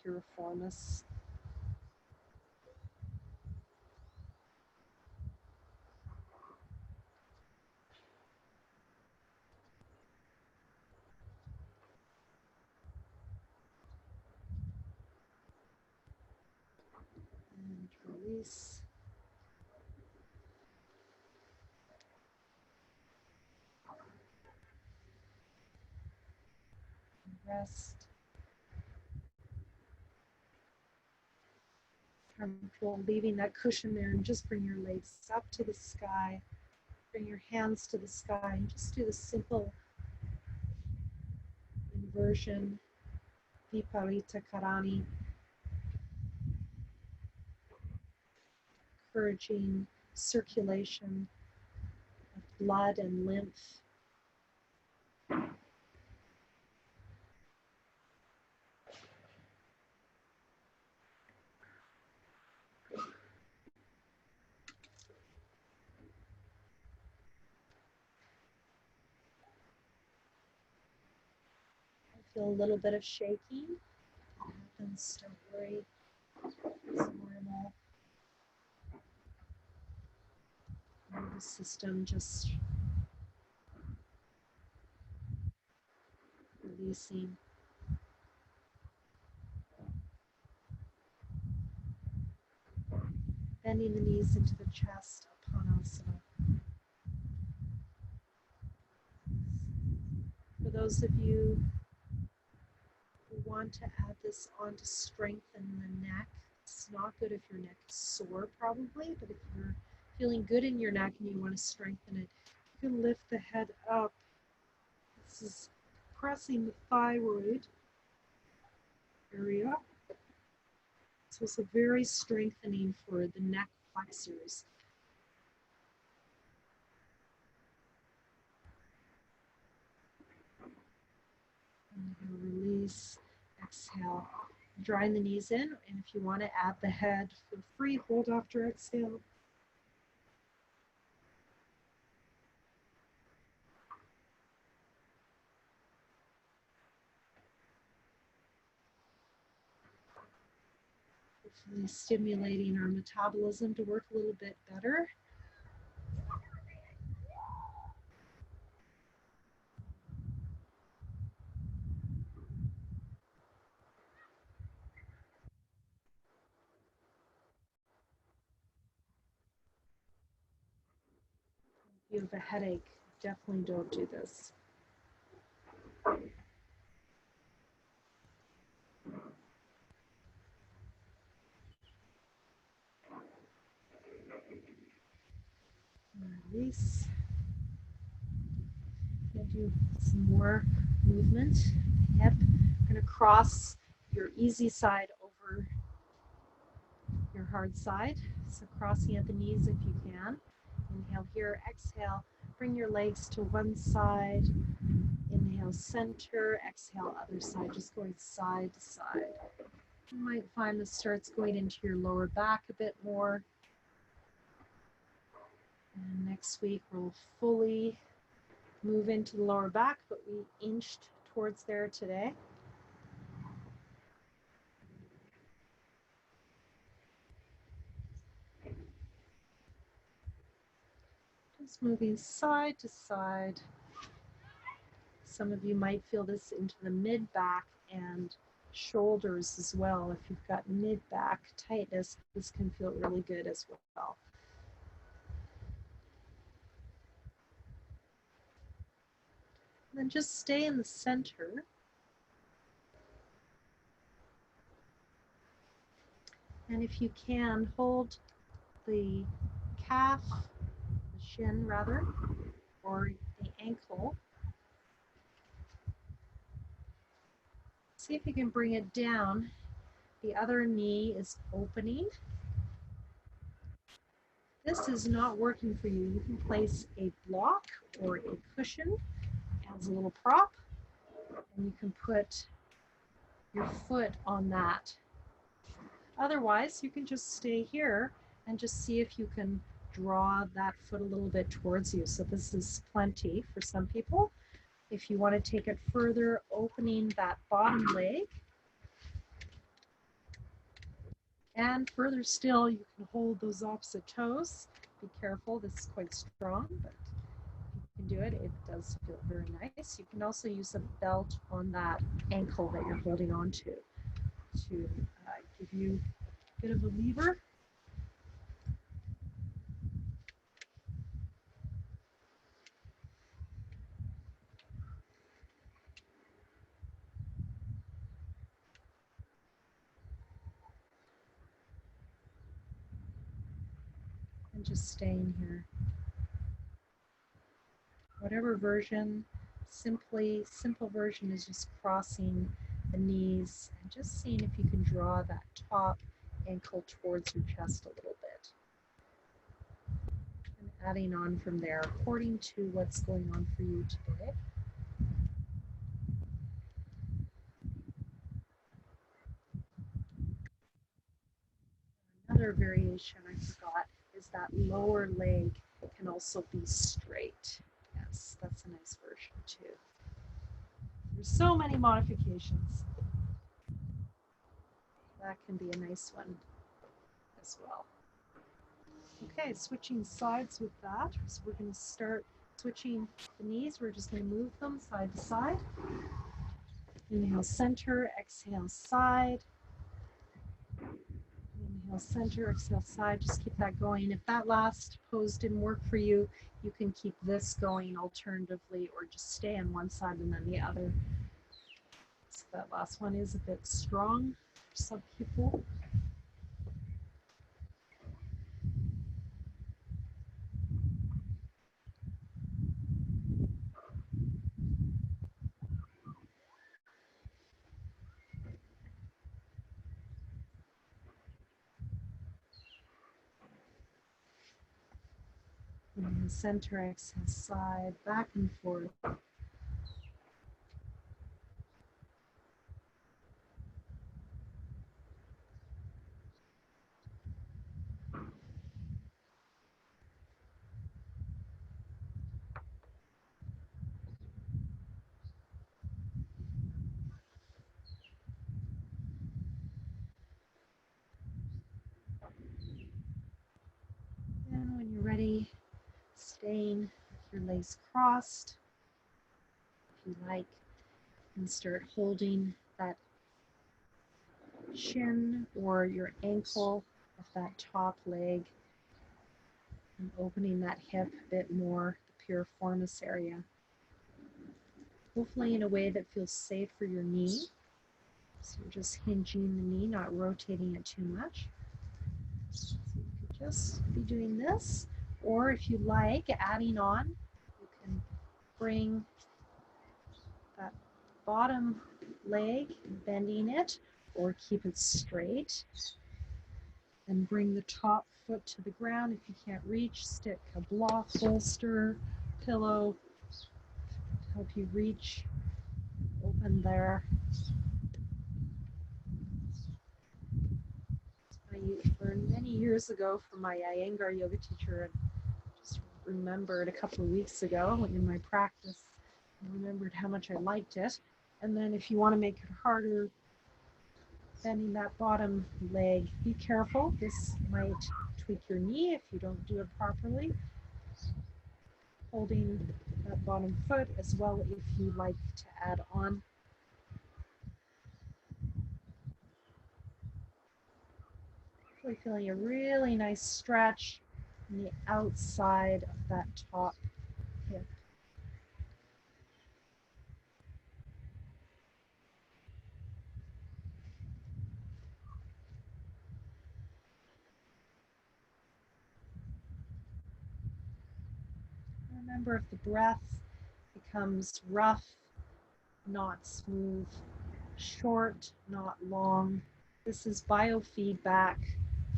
piriformis. And release. And rest. Comfortable leaving that cushion there, and just bring your legs up to the sky. Bring your hands to the sky and just do the simple inversion, Viparita Karani, encouraging circulation of blood and lymph. I feel a little bit of shaking. It happens, don't worry. It's normal. Nervous system just releasing. Bending the knees into the chest, Apanasana. For those of you who want to add this on to strengthen the neck, it's not good if your neck is sore probably, but if you're feeling good in your neck and you want to strengthen it, you can lift the head up. This is pressing the thyroid area. So it's a very strengthening for the neck flexors. Inhale, release, exhale. Drawing the knees in, and if you want to add the head, feel free, hold after exhale. Hopefully stimulating our metabolism to work a little bit better. you have a headache, definitely don't do this. Release. Going to do some more movement. Hip. Going to cross your easy side over your hard side. So crossing at the knees if you can. Inhale here, exhale. Bring your legs to one side. Inhale, center. Exhale, other side. Just going side to side. You might find this starts going into your lower back a bit more. And next week we'll fully move into the lower back, but we inched towards there today. Just moving side to side. Some of you might feel this into the mid-back and shoulders as well. If you've got mid-back tightness, this can feel really good as well. And then just stay in the center. And if you can, hold the calf, the shin rather, or the ankle. See if you can bring it down. The other knee is opening. This is not working for you. You can place a block or a cushion as a little prop, and you can put your foot on that. Otherwise, you can just stay here and just see if you can draw that foot a little bit towards you. So this is plenty for some people. If you want to take it further, opening that bottom leg. And further still, you can hold those opposite toes. Be careful, this is quite strong, but you can do it. It does feel very nice. You can also use a belt on that ankle that you're holding on to give you a bit of a lever. And just staying here. Whatever version, simple version is just crossing the knees and just seeing if you can draw that top ankle towards your chest a little bit. And adding on from there according to what's going on for you today. Another variation I forgot is that lower leg can also be straight. Yes, that's a nice version too. There's so many modifications. That can be a nice one as well. Okay, switching sides with that. So we're going to start switching the knees. We're just going to move them side to side. Inhale, center, exhale, side. Inhale, center, exhale, side. Just keep that going. If that last pose didn't work for you, you can keep this going alternatively or just stay on one side and then the other. So that last one is a bit strong for some people. Inhale, center, exhale, side, back and forth. And when you're ready, staying with your legs crossed. If you like, you can start holding that shin or your ankle of that top leg and opening that hip a bit more. piriformis area. Hopefully in a way that feels safe for your knee. So you're just hinging the knee, not rotating it too much. So you could just be doing this, or if you like, adding on, you can bring that bottom leg, bending it, or keep it straight. And bring the top foot to the ground. If you can't reach, stick a block, bolster, pillow to help you reach. Open there. I learned many years ago from my Iyengar yoga teacher, and just remembered a couple of weeks ago in my practice, I remembered how much I liked it. And then if you want to make it harder, bending that bottom leg, be careful. This might tweak your knee if you don't do it properly. Holding that bottom foot as well if you like to add on. Really feeling a really nice stretch on the outside of that top hip. Remember, if the breath becomes rough, not smooth, short, not long, this is biofeedback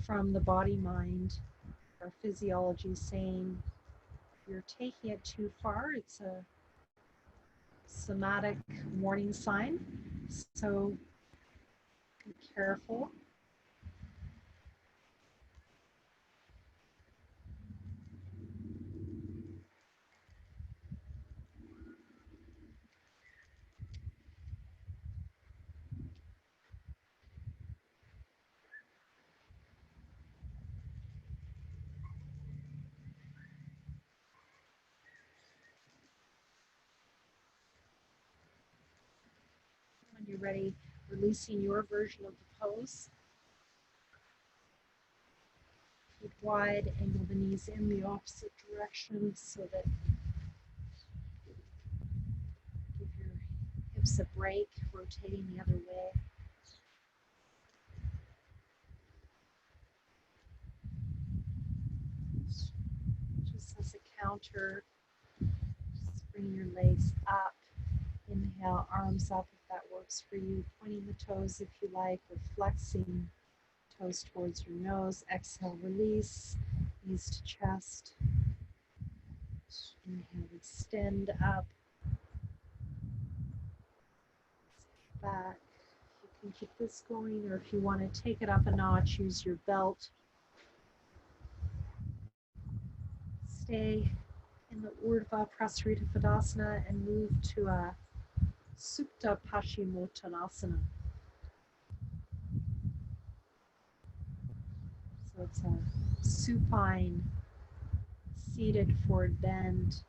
from the body-mind, our physiology saying, if you're taking it too far, it's a somatic warning sign. So be careful. When you're ready, releasing your version of the pose. Feet wide, angle the knees in the opposite direction so that give your hips a break, rotating the other way. Just as a counter, just bring your legs up. Inhale, arms up if that works for you. Pointing the toes if you like, or flexing toes towards your nose. Exhale, release, knees to chest. Inhale, extend up. Back. You can keep this going, or if you want to take it up a notch, use your belt. Stay in the Urdhva Prasarita and move to a Supta Paschimottanasana. So it's a supine, seated forward bend.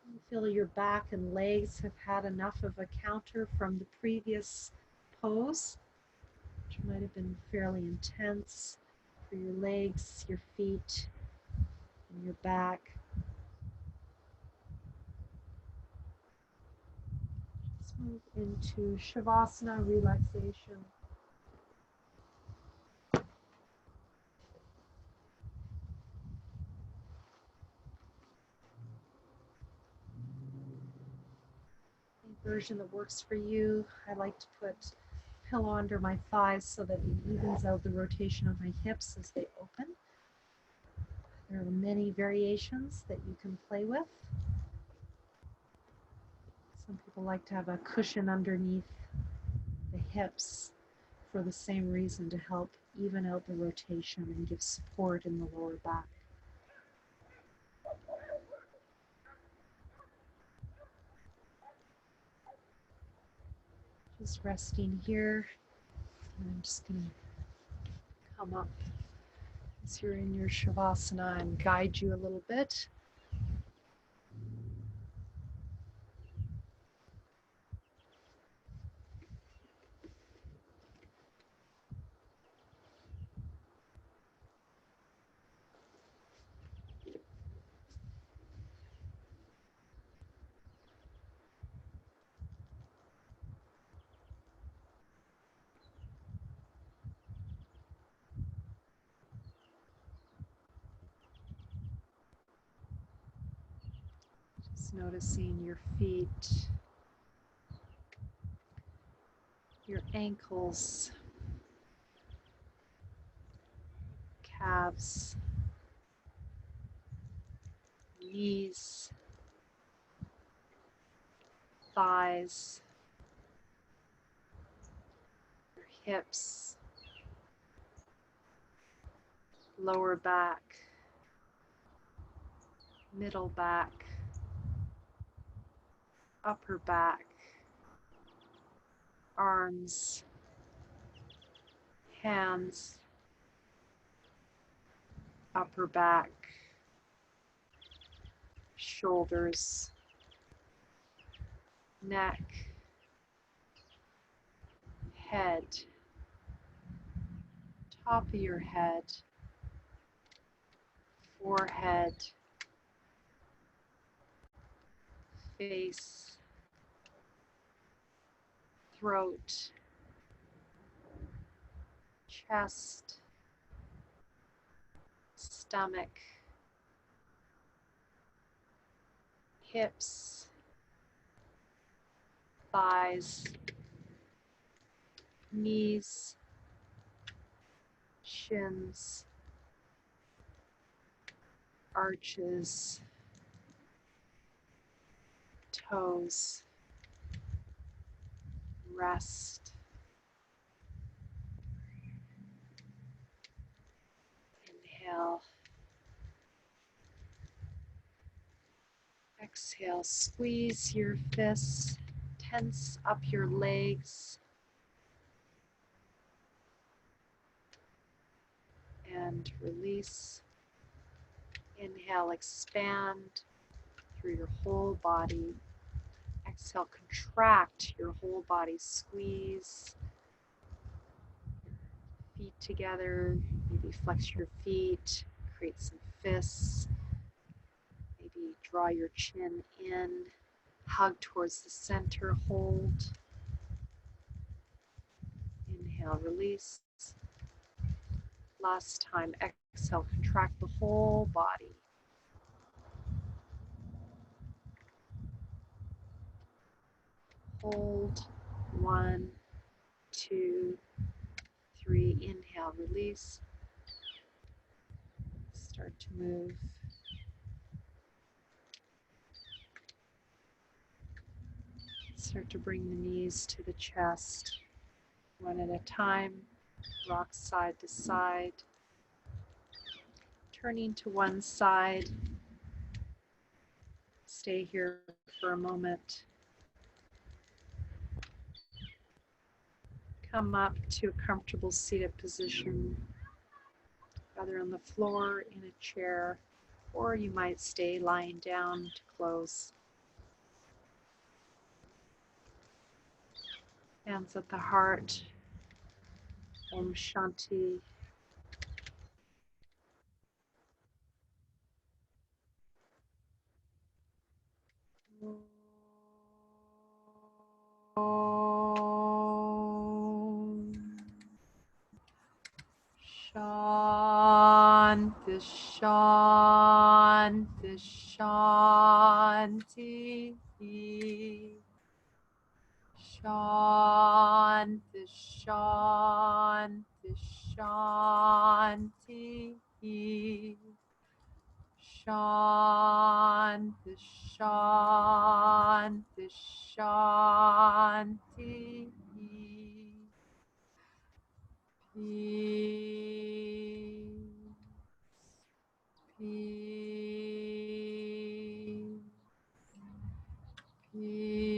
You feel your back and legs have had enough of a counter from the previous pose, which might have been fairly intense for your legs, your feet, and your back. Let's move into Shavasana, relaxation. Version that works for you. I like to put pillow under my thighs so that it evens out the rotation of my hips as they open. There are many variations that you can play with. Some people like to have a cushion underneath the hips for the same reason, to help even out the rotation and give support in the lower back. Just resting here. And I'm just going to come up as you're in your Shavasana and guide you a little bit. Just noticing your feet, your ankles, calves, knees, thighs, your hips, lower back, middle back, upper back, arms, hands, upper back, shoulders, neck, head, top of your head, forehead, face, throat, chest, stomach, hips, thighs, knees, shins, arches, toes, rest. Inhale. Exhale, squeeze your fists, tense up your legs, and release. Inhale, expand through your whole body. Exhale, contract your whole body, squeeze your feet together, maybe flex your feet, create some fists, maybe draw your chin in, hug towards the center, hold. Inhale, release. Last time, exhale, contract the whole body. Hold, 1, 2, 3. Inhale, release. Start to move. Start to bring the knees to the chest, one at a time. Rock side to side. Turning to one side. Stay here for a moment. Come up to a comfortable seated position, either on the floor, in a chair, or you might stay lying down to close. Hands at the heart. Om Shanti. Om Shanti, Shanti, Shanti. Shanti, Shanti, Shanti. Shanti, Shanti, Shanti. Peace. Peace. Peace.